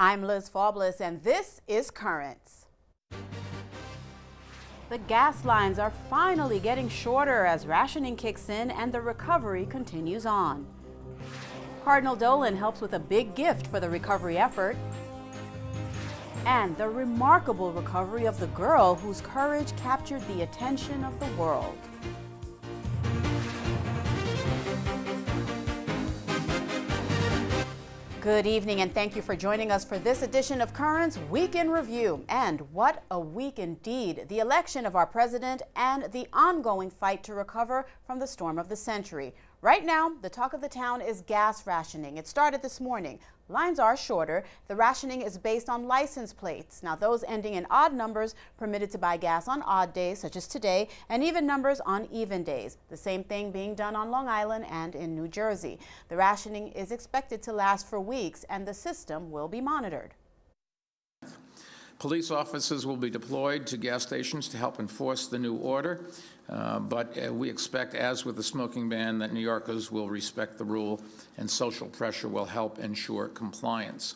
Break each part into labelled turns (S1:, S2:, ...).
S1: I'm Liz Faublis, and this is Currents. The gas lines are finally getting shorter as rationing kicks in and the recovery continues on. Cardinal Dolan helps with a big gift for the recovery effort. And the remarkable recovery of the girl whose courage captured the attention of the world. Good evening, and thank you for joining us for this edition of Currents Week in Review. And what a week indeed. The election of our president and the ongoing fight to recover from the storm of the century. Right now, the talk of the town is gas rationing. It started this morning. Lines are shorter. The rationing is based on license plates. Now, those ending in odd numbers permitted to buy gas on odd days, such as today, and even numbers on even days. The same thing being done on Long Island and in New Jersey. The rationing is expected to last for weeks, and the system will be monitored.
S2: Police officers will be deployed to gas stations to help enforce the new order, but we expect, as with the smoking ban, that New Yorkers will respect the rule and social pressure will help ensure compliance.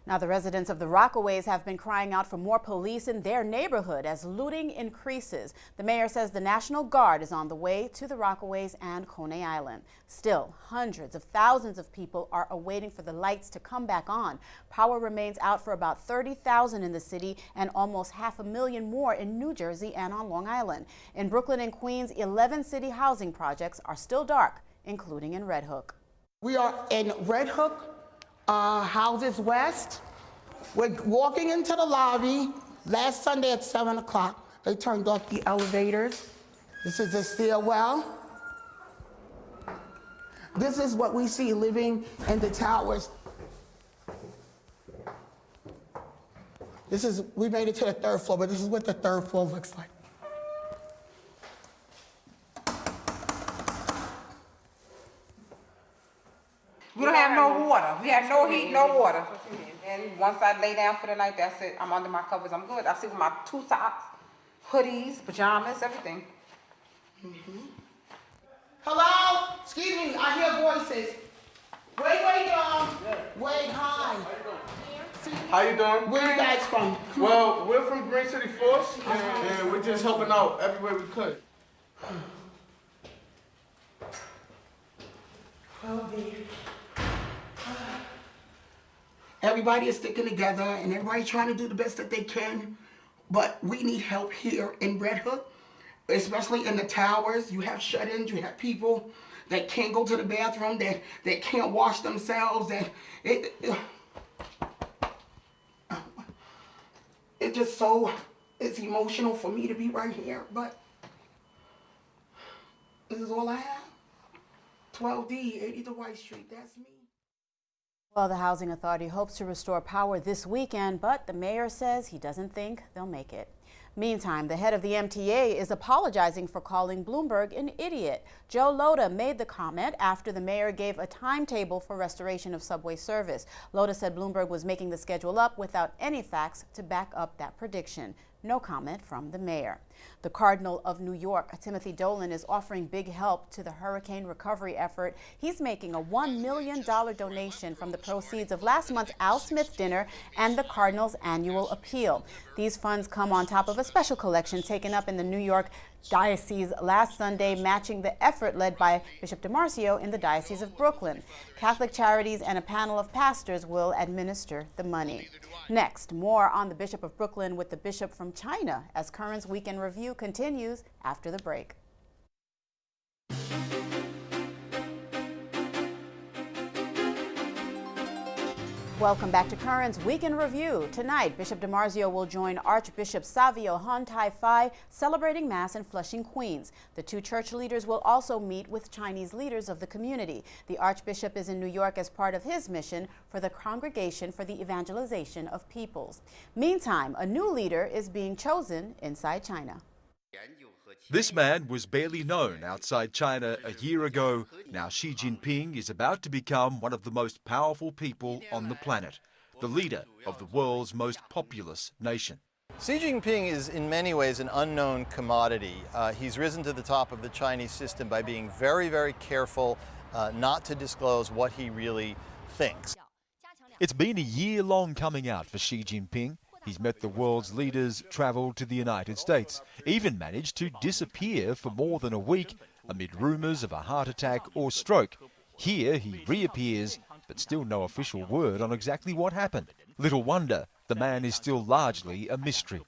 S1: Now, the residents of the Rockaways have been crying out for more police in their neighborhood as looting increases. The mayor says the National Guard is on the way to the Rockaways and Coney Island. Still, hundreds of thousands of people are awaiting for the lights to come back on. Power remains out for about 30,000 in the city and almost 500,000 more in New Jersey and on Long Island. In Brooklyn and Queens, 11 city housing projects are still dark, including in Red Hook.
S3: We are in Red Hook. Houses West. We're walking into the lobby. Last Sunday at 7 o'clock, they turned off the elevators. This is the stairwell. This is what we see living in the towers. We made it to the third floor, but this is what the third floor looks like.
S4: We don't have no water. We have no heat, no water. And once I lay down for the night, that's it. I'm under my covers. I'm good. I sleep with my 2 socks, hoodies, pajamas, everything.
S3: Hello? Excuse me, I hear voices. Wait, Wait, hi.
S5: How you doing?
S3: Where you guys from?
S5: Well, we're from Green City Force, and we're just helping out every way we could.
S3: Oh, dear. Everybody is sticking together and everybody's trying to do the best that they can, but we need help here in Red Hook, especially in the towers. You have shut-ins, you have people that can't go to the bathroom, that can't wash themselves, it's emotional for me to be right here, but this is all I have. 12D, 80 White Street, that's me.
S1: Well, the Housing Authority hopes to restore power this weekend, but the mayor says he doesn't think they'll make it. Meantime, the head of the MTA is apologizing for calling Bloomberg an idiot. Joe Lhota made the comment after the mayor gave a timetable for restoration of subway service. Lhota said Bloomberg was making the schedule up without any facts to back up that prediction. No comment from the mayor. The Cardinal of New York, Timothy Dolan, is offering big help to the hurricane recovery effort. He's making a $1 million donation from the proceeds of last month's Al Smith dinner and the Cardinal's annual appeal. These funds come on top of a special collection taken up in the New York Diocese last Sunday, matching the effort led by Bishop DiMarcio in the Diocese of Brooklyn. Catholic Charities and a panel of pastors will administer the money. Next, more on the Bishop of Brooklyn with the Bishop from China as Currents Week in Review continues after the break. Welcome back to Currents Week in Review. Tonight, Bishop DiMarcio will join Archbishop Savio Han Tai Fai celebrating Mass in Flushing, Queens. The two church leaders will also meet with Chinese leaders of the community. The Archbishop is in New York as part of his mission for the Congregation for the Evangelization of Peoples. Meantime, a new leader is being chosen inside China.
S6: This man was barely known outside China a year ago. Now Xi Jinping is about to become one of the most powerful people on the planet, the leader of the world's most populous nation.
S7: Xi Jinping is in many ways an unknown commodity. He's risen to the top of the Chinese system by being very, very careful not to disclose what he really thinks.
S6: It's been a year-long coming out for Xi Jinping. He's met the world's leaders, travelled to the United States, even managed to disappear for more than a week amid rumours of a heart attack or stroke. Here he reappears, but still no official word on exactly what happened. Little wonder, the man is still largely a mystery.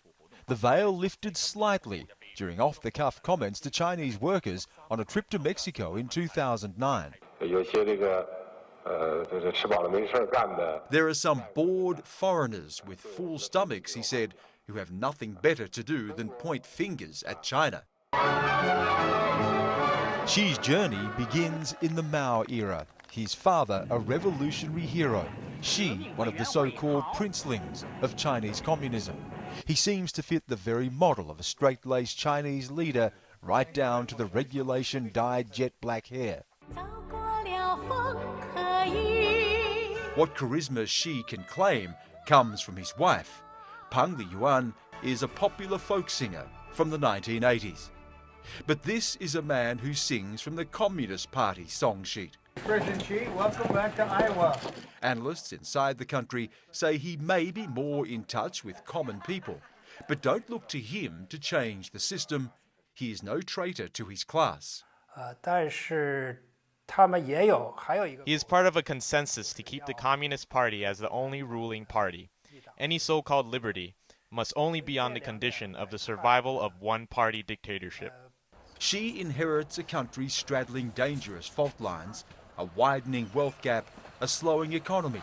S6: The veil lifted slightly during off-the-cuff comments to Chinese workers on a trip to Mexico in 2009. There are some bored foreigners with full stomachs, he said, who have nothing better to do than point fingers at China. Xi's journey begins in the Mao era. His father, a revolutionary hero. Xi, one of the so-called princelings of Chinese communism. He seems to fit the very model of a straight-laced Chinese leader, right down to the regulation-dyed jet black hair. What charisma Xi can claim comes from his wife. Peng Liyuan is a popular folk singer from the 1980s. But this is a man who sings from the Communist Party song sheet.
S8: President Xi, welcome back to Iowa.
S6: Analysts inside the country say he may be more in touch with common people, but don't look to him to change the system. He is no traitor to his class.
S9: He is part of a consensus to keep the Communist Party as the only ruling party. Any so-called liberty must only be on the condition of the survival of one-party dictatorship.
S6: Xi inherits a country straddling dangerous fault lines, a widening wealth gap, a slowing economy,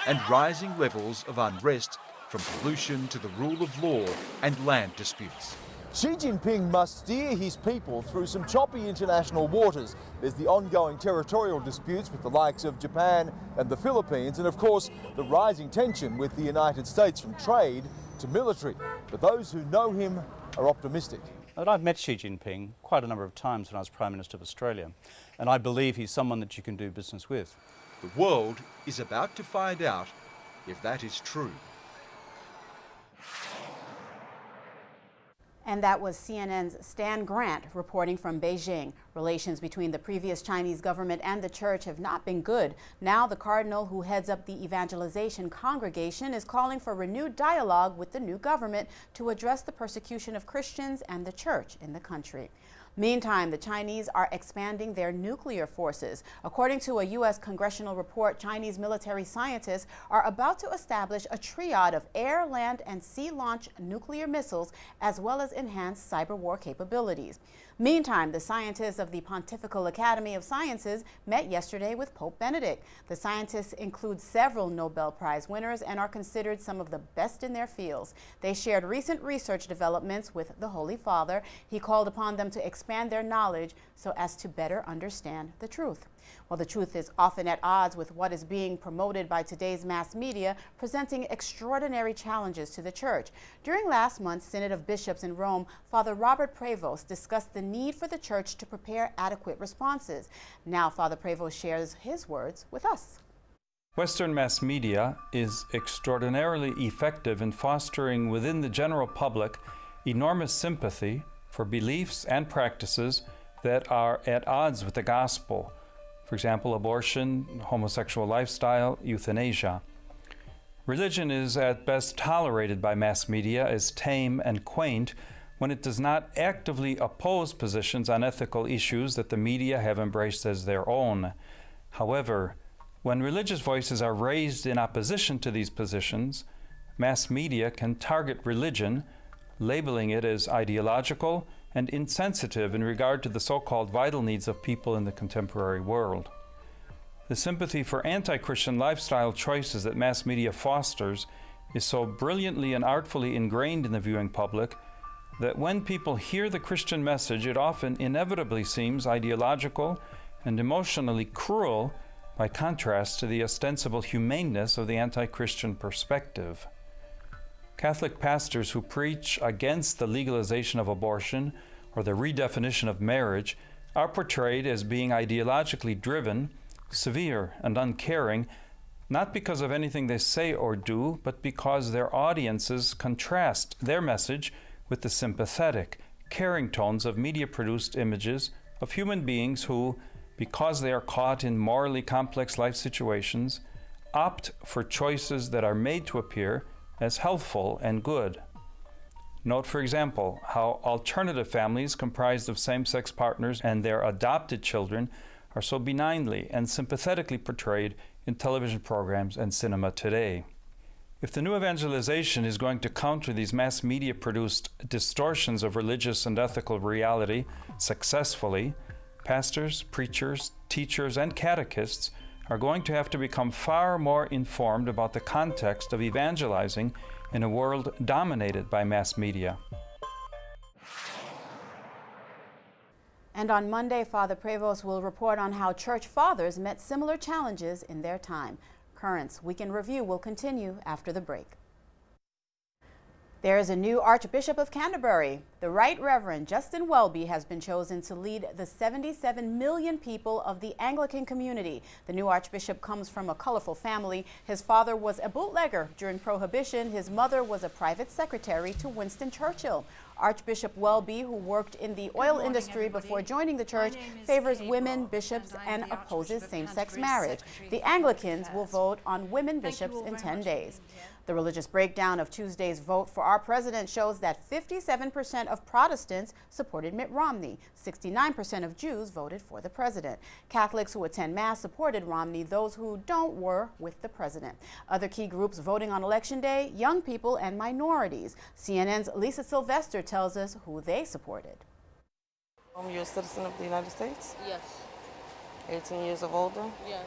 S6: and rising levels of unrest, from pollution to the rule of law and land disputes.
S10: Xi Jinping must steer his people through some choppy international waters. There's the ongoing territorial disputes with the likes of Japan and the Philippines, and of course the rising tension with the United States, from trade to military. But those who know him are optimistic.
S11: I've met Xi Jinping quite a number of times when I was Prime Minister of Australia, and I believe he's someone that you can do business with.
S6: The world is about to find out if that is true.
S1: And that was CNN's Stan Grant reporting from Beijing. Relations between the previous Chinese government and the church have not been good. Now the Cardinal, who heads up the evangelization congregation, is calling for renewed dialogue with the new government to address the persecution of Christians and the church in the country. Meantime, the Chinese are expanding their nuclear forces. According to a U.S. congressional report, Chinese military scientists are about to establish a triad of air, land, and sea-launched nuclear missiles, as well as enhanced cyber war capabilities. Meantime, the scientists of the Pontifical Academy of Sciences met yesterday with Pope Benedict. The scientists include several Nobel Prize winners and are considered some of the best in their fields. They shared recent research developments with the Holy Father. He called upon them to expand their knowledge so as to better understand the truth. Well, the truth is often at odds with what is being promoted by today's mass media, presenting extraordinary challenges to the church. During last month's Synod of Bishops in Rome, Father Robert Prevost discussed the need for the church to prepare adequate responses. Now Father Prevost shares his words with us.
S12: Western mass media is extraordinarily effective in fostering within the general public enormous sympathy for beliefs and practices that are at odds with the gospel. For example, abortion, homosexual lifestyle, euthanasia. Religion is at best tolerated by mass media as tame and quaint when it does not actively oppose positions on ethical issues that the media have embraced as their own. However, when religious voices are raised in opposition to these positions, mass media can target religion, labeling it as ideological and insensitive in regard to the so-called vital needs of people in the contemporary world. The sympathy for anti-Christian lifestyle choices that mass media fosters is so brilliantly and artfully ingrained in the viewing public that when people hear the Christian message, it often inevitably seems ideological and emotionally cruel by contrast to the ostensible humaneness of the anti-Christian perspective. Catholic pastors who preach against the legalization of abortion or the redefinition of marriage are portrayed as being ideologically driven, severe, and uncaring, not because of anything they say or do, but because their audiences contrast their message with the sympathetic, caring tones of media-produced images of human beings who, because they are caught in morally complex life situations, opt for choices that are made to appear as healthful and good. Note, for example, how alternative families comprised of same-sex partners and their adopted children are so benignly and sympathetically portrayed in television programs and cinema today. If the new evangelization is going to counter these mass media-produced distortions of religious and ethical reality successfully, pastors, preachers, teachers, and catechists are going to have to become far more informed about the context of evangelizing in a world dominated by mass media.
S1: And on Monday, Father Prevost will report on how church fathers met similar challenges in their time. Currents Weekend Review will continue after the break. There is a new Archbishop of Canterbury. The Right Reverend Justin Welby has been chosen to lead the 77 million people of the Anglican community. The new Archbishop comes from a colorful family. His father was a bootlegger during Prohibition. His mother was a private secretary to Winston Churchill. Archbishop Welby, who worked in the oil industry before joining the church, favors women bishops and opposes same-sex marriage. The Anglicans will vote on women bishops in 10 days. The religious breakdown of Tuesday's vote for our president shows that 57% of Protestants supported Mitt Romney. 69% of Jews voted for the president. Catholics who attend Mass supported Romney. Those who don't were with the president. Other key groups voting on Election Day, young people and minorities. CNN's Lisa Sylvester tells us who they supported.
S13: You're a citizen of the United States?
S14: Yes.
S13: 18 years of older?
S14: Yes.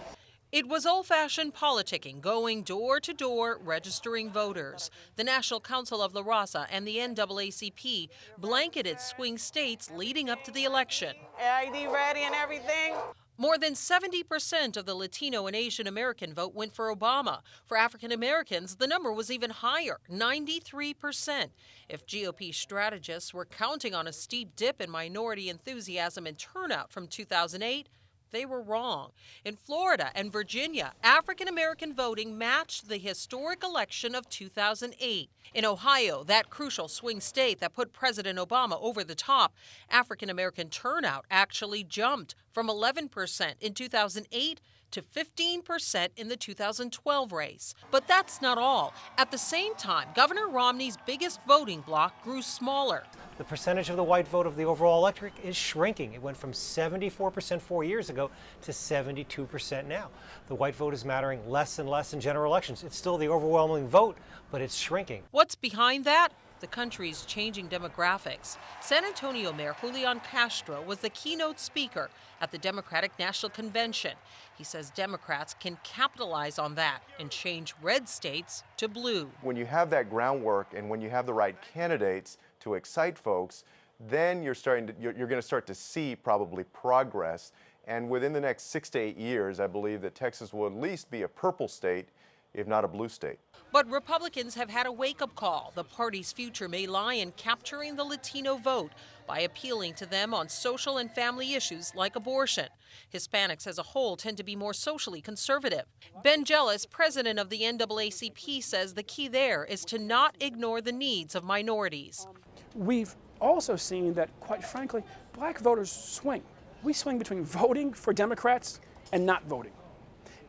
S15: It was old-fashioned politicking, going door to door, registering voters. The National Council of La Raza and the NAACP blanketed swing states leading up to the election.
S13: ID ready and everything?
S15: More than 70% of the Latino and Asian American vote went for Obama. For African Americans, the number was even higher, 93%. If GOP strategists were counting on a steep dip in minority enthusiasm and turnout from 2008, they were wrong. In Florida and Virginia, African American voting matched the historic election of 2008. In Ohio, that crucial swing state that put President Obama over the top, African American turnout actually jumped from 11% in 2008 to 15% in the 2012 race. But that's not all. At the same time, Governor Romney's biggest voting bloc grew smaller.
S16: The percentage of the white vote of the overall electorate is shrinking. It went from 74% 4 years ago to 72% now. The white vote is mattering less and less in general elections. It's still the overwhelming vote, but it's shrinking.
S15: What's behind that? The country's changing demographics. San Antonio Mayor Julian Castro was the keynote speaker at the Democratic National Convention. He says Democrats can capitalize on that and change red states to blue.
S17: When you have that groundwork and when you have the right candidates to excite folks, then you're going to start to see probably progress. And within the next 6 to 8 years, I believe that Texas will at least be a purple state, if not a blue state.
S15: But Republicans have had a wake-up call. The party's future may lie in capturing the Latino vote by appealing to them on social and family issues like abortion. Hispanics as a whole tend to be more socially conservative. Ben Jealous, president of the NAACP, says the key there is to not ignore the needs of minorities.
S18: We've also seen that, quite frankly, black voters swing. We swing between voting for Democrats and not voting.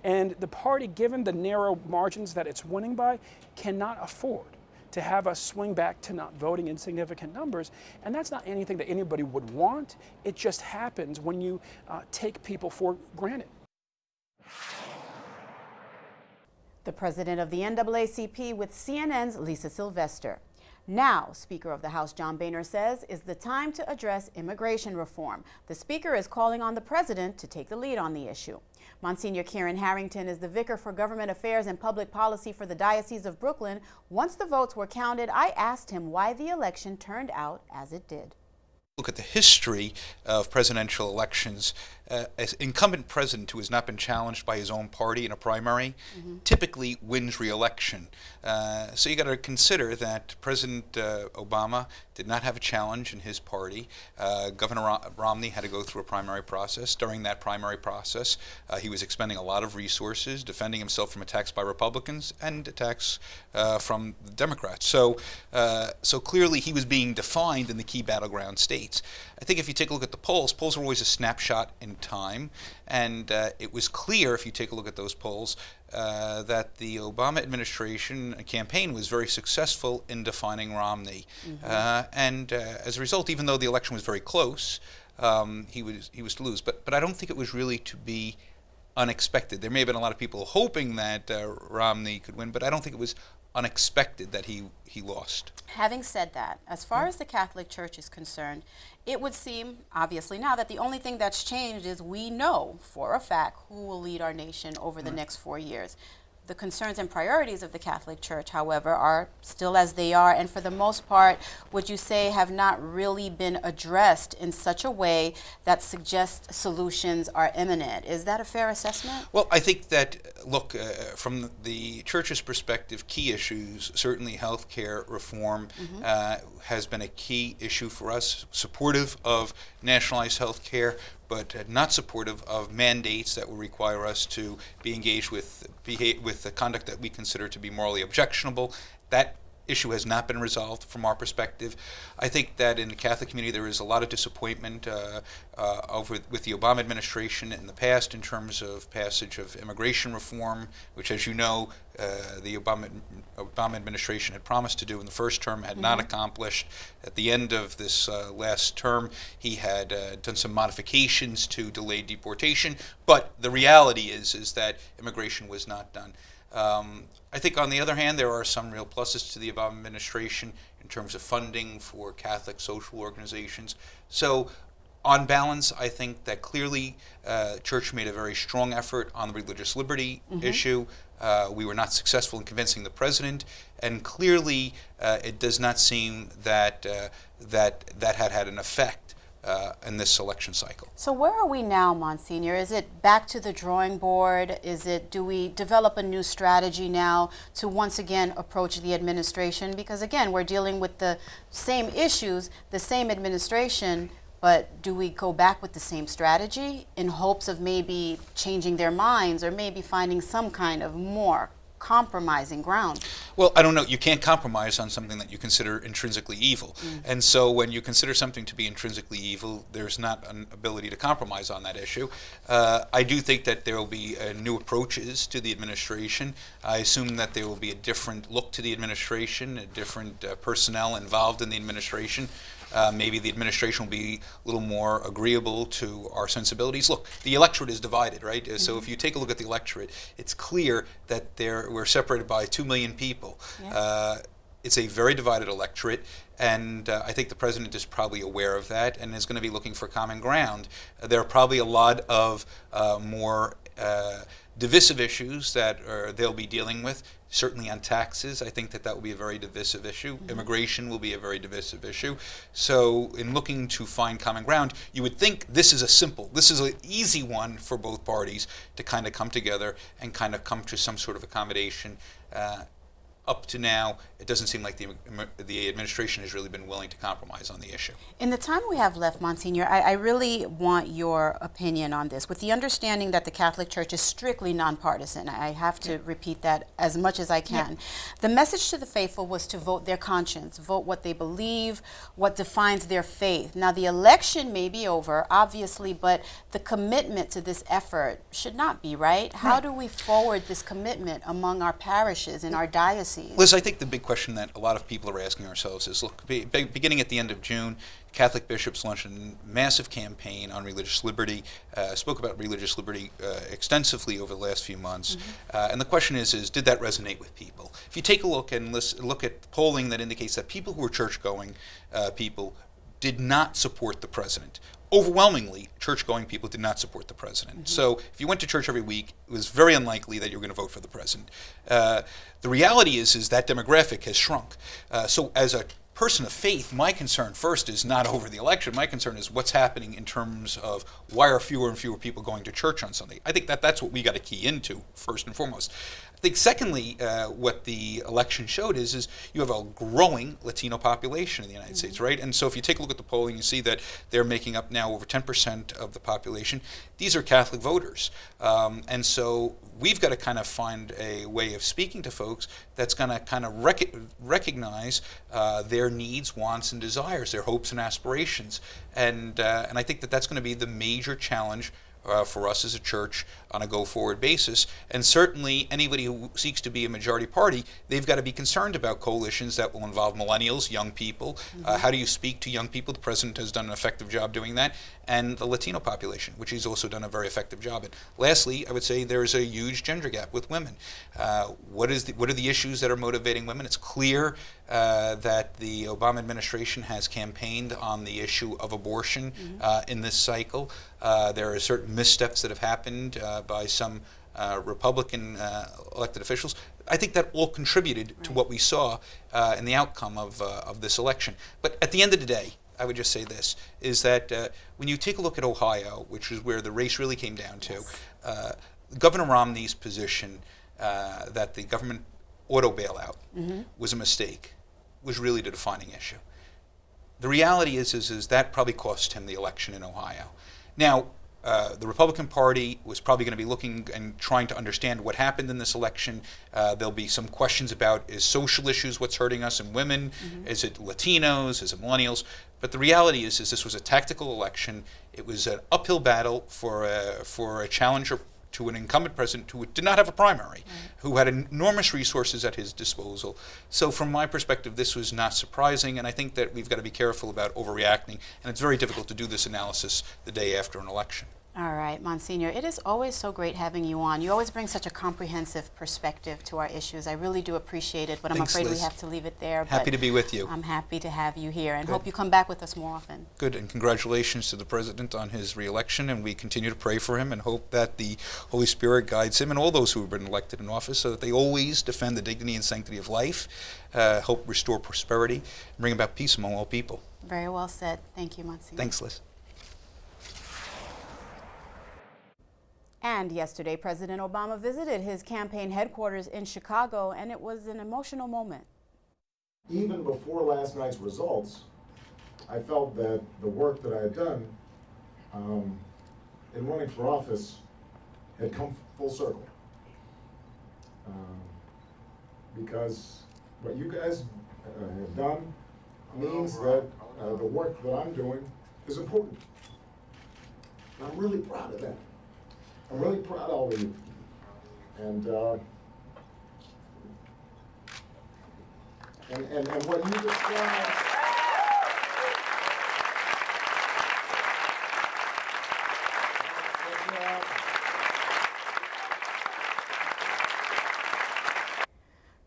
S18: And the party, given the narrow margins that it's winning by, cannot afford to have us swing back to not voting in significant numbers. And that's not anything that anybody would want. It just happens when you take people for granted.
S1: The president of the NAACP with CNN's Lisa Sylvester. Now, Speaker of the House John Boehner says is the time to address immigration reform. The Speaker is calling on the president to take the lead on the issue. Monsignor Kieran Harrington is the Vicar for Government Affairs and Public Policy for the Diocese of Brooklyn. Once the votes were counted, I asked him why the election turned out as it did.
S19: Look at the history of presidential elections. An incumbent president who has not been challenged by his own party in a primary typically wins re-election. So you got to consider that President Obama did not have a challenge in his party. Governor Romney had to go through a primary process. During that primary process, he was expending a lot of resources, defending himself from attacks by Republicans and attacks from the Democrats. So clearly he was being defined in the key battleground states. I think if you take a look at the polls are always a snapshot in time. And it was clear, if you take a look at those polls, that the Obama administration campaign was very successful in defining Romney. And as a result, even though the election was very close, he was to lose. But I don't think it was really to be unexpected. There may have been a lot of people hoping that Romney could win, but I don't think it was unexpected that he lost.
S1: Having said that, as far as the Catholic Church is concerned, it would seem, obviously now, that the only thing that's changed is we know for a fact who will lead our nation over the next 4 years. The concerns and priorities of the Catholic Church, however, are still as they are, and for the most part, would you say have not really been addressed in such a way that suggests solutions are imminent? Is that a fair assessment?
S19: Well, I think that, look, from the Church's perspective, key issues, certainly health care reform has been a key issue for us, supportive of nationalized health care, but not supportive of mandates that will require us to be engaged with the conduct that we consider to be morally objectionable. That issue has not been resolved from our perspective. I think that in the Catholic community there is a lot of disappointment with the Obama administration in the past in terms of passage of immigration reform, which, as you know, the Obama administration had promised to do in the first term, had not accomplished. At the end of this last term, he had done some modifications to delay deportation, but the reality is that immigration was not done. I think, on the other hand, there are some real pluses to the Obama administration in terms of funding for Catholic social organizations. So, on balance, I think that clearly Church made a very strong effort on the religious liberty issue. We were not successful in convincing the president, and clearly it does not seem that that had an effect in this election cycle.
S1: So where are we now, Monsignor? Is it back to the drawing board? Do we develop a new strategy now to once again approach the administration? Because again, we're dealing with the same issues, the same administration, but do we go back with the same strategy in hopes of maybe changing their minds or maybe finding some kind of more compromising ground?
S19: Well, I don't know. You can't compromise on something that you consider intrinsically evil. And so when you consider something to be intrinsically evil, there's not an ability to compromise on that issue. I do think that there will be new approaches to the administration. I assume that there will be a different look to the administration, a different personnel involved in the administration. Maybe the administration will be a little more agreeable to our sensibilities. Look, the electorate is divided, right? So if you take a look at the electorate, it's clear that we're separated by 2 million people. It's a very divided electorate, and I think the president is probably aware of that and is going to be looking for common ground. There are probably a lot of more divisive issues that they'll be dealing with. Certainly on taxes, I think that will be a very divisive issue. Immigration will be a very divisive issue. So in looking to find common ground, you would think this is an easy one for both parties to kind of come together and kind of come to some sort of accommodation. Up to now, it doesn't seem like the administration has really been willing to compromise on the issue.
S1: In the time we have left, Monsignor, I really want your opinion on this. With the understanding that the Catholic Church is strictly nonpartisan, I have to repeat that as much as I can. The message to the faithful was to vote their conscience, vote what they believe, what defines their faith. Now, the election may be over, obviously, but the commitment to this effort should not be, right? How do we forward this commitment among our parishes and our dioceses?
S19: Liz, I think the big question that a lot of people are asking ourselves is, look, beginning at the end of June, Catholic bishops launched a massive campaign on religious liberty, spoke about religious liberty extensively over the last few months. And the question is did that resonate with people? If you take a look and look at polling that indicates that people who are church-going people did not support the president. Overwhelmingly, church-going people did not support the president. So if you went to church every week, it was very unlikely that you were going to vote for the president. The reality is that demographic has shrunk. So as a person of faith, my concern first is not over the election. My concern is what's happening in terms of why are fewer and fewer people going to church on Sunday. I think that's what we got to key into first and foremost. I think secondly, what the election showed is you have a growing Latino population in the United States, right? And so if you take a look at the polling, you see that they're making up now over 10% of the population. These are Catholic voters. And so we've got to kind of find a way of speaking to folks that's going to kind of recognize their needs, wants, and desires, their hopes and aspirations. And I think that's going to be the major challenge for us as a church on a go-forward basis. And certainly anybody who seeks to be a majority party, they've got to be concerned about coalitions that will involve millennials, young people. How do you speak to young people? The president has done an effective job doing that. And the Latino population, which he's also done a very effective job in. Lastly, I would say there's a huge gender gap with women. What are the issues that are motivating women? It's clear that the Obama administration has campaigned on the issue of abortion in this cycle. There are certain missteps that have happened by some Republican elected officials. I think that all contributed to what we saw in the outcome of this election. But at the end of the day, I would just say this, is that when you take a look at Ohio, which is where the race really came down to, Governor Romney's position that the government auto bailout was a mistake was really the defining issue. The reality is that probably cost him the election in Ohio. Now, the Republican Party was probably going to be looking and trying to understand what happened in this election. There'll be some questions about, is social issues what's hurting us and women? Is it Latinos? Is it millennials? But the reality is this was a tactical election. It was an uphill battle for a challenger to an incumbent president who did not have a primary, who had enormous resources at his disposal. So from my perspective, this was not surprising, and I think that we've got to be careful about overreacting, and it's very difficult to do this analysis the day after an election.
S1: All right, Monsignor, it is always so great having you on. You always bring such a comprehensive perspective to our issues. I really do appreciate it, but I'm afraid we have to leave it there.
S19: Happy to be with you.
S1: I'm happy to have you here and hope you come back with us more often.
S19: Good, and congratulations to the President on his re-election, and we continue to pray for him and hope that the Holy Spirit guides him and all those who have been elected in office so that they always defend the dignity and sanctity of life, help restore prosperity, and bring about peace among all people.
S1: Very well said. Thank you, Monsignor.
S19: Thanks, Liz.
S1: And yesterday, President Obama visited his campaign headquarters in Chicago, and it was an emotional moment.
S14: Even before last night's results, I felt that the work that I had done in running for office had come full circle. Because what you guys have done means that the work that I'm doing is important. And I'm really proud of that. I'm really proud of all of you. And what you described,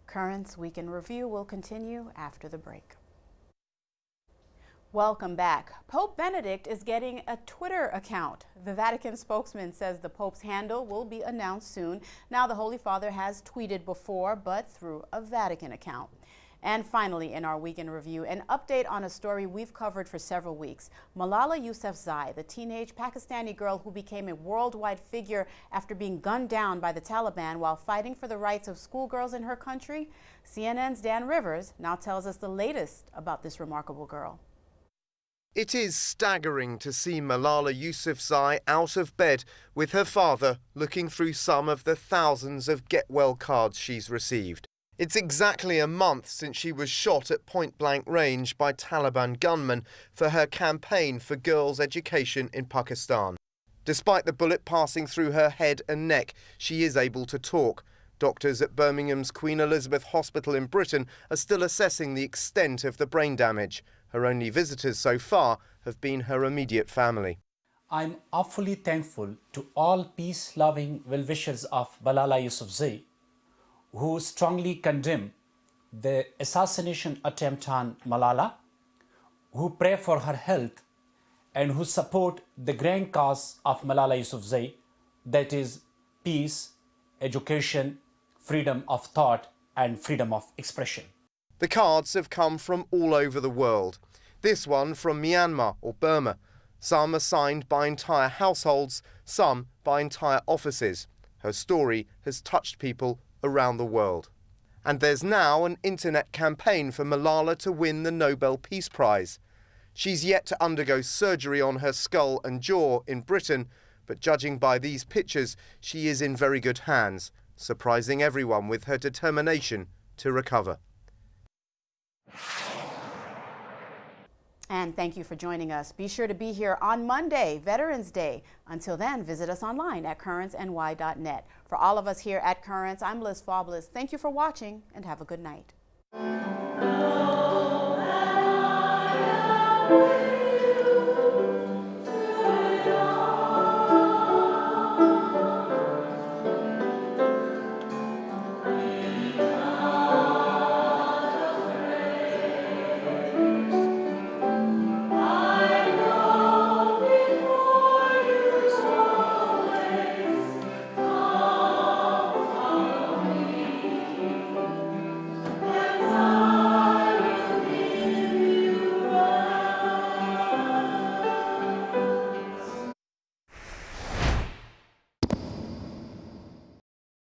S1: Currents Week in Review will continue after the break. Welcome back. Pope Benedict is getting a Twitter account. The Vatican spokesman says the Pope's handle will be announced soon. Now, the Holy Father has tweeted before, but through a Vatican account. And finally, in our Week in Review, an update on a story we've covered for several weeks. Malala Yousafzai, the teenage Pakistani girl who became a worldwide figure after being gunned down by the Taliban while fighting for the rights of schoolgirls in her country. CNN's Dan Rivers now tells us the latest about this remarkable girl.
S20: It is staggering to see Malala Yousafzai out of bed with her father looking through some of the thousands of get-well cards she's received. It's exactly a month since she was shot at point-blank range by Taliban gunmen for her campaign for girls' education in Pakistan. Despite the bullet passing through her head and neck, she is able to talk. Doctors at Birmingham's Queen Elizabeth Hospital in Britain are still assessing the extent of the brain damage. Her only visitors so far have been her immediate family.
S21: I'm awfully thankful to all peace-loving well-wishers of Malala Yousafzai, who strongly condemn the assassination attempt on Malala, who pray for her health, and who support the grand cause of Malala Yousafzai, that is peace, education, freedom of thought, and freedom of expression.
S20: The cards have come from all over the world. This one from Myanmar or Burma. Some are signed by entire households, some by entire offices. Her story has touched people around the world. And there's now an internet campaign for Malala to win the Nobel Peace Prize. She's yet to undergo surgery on her skull and jaw in Britain, but judging by these pictures, she is in very good hands, surprising everyone with her determination to recover.
S1: And thank you for joining us. Be sure to be here on Monday, Veterans Day. Until then, visit us online at currentsny.net. For all of us here at Currents, I'm Liz Faublas. Thank you for watching and have a good night.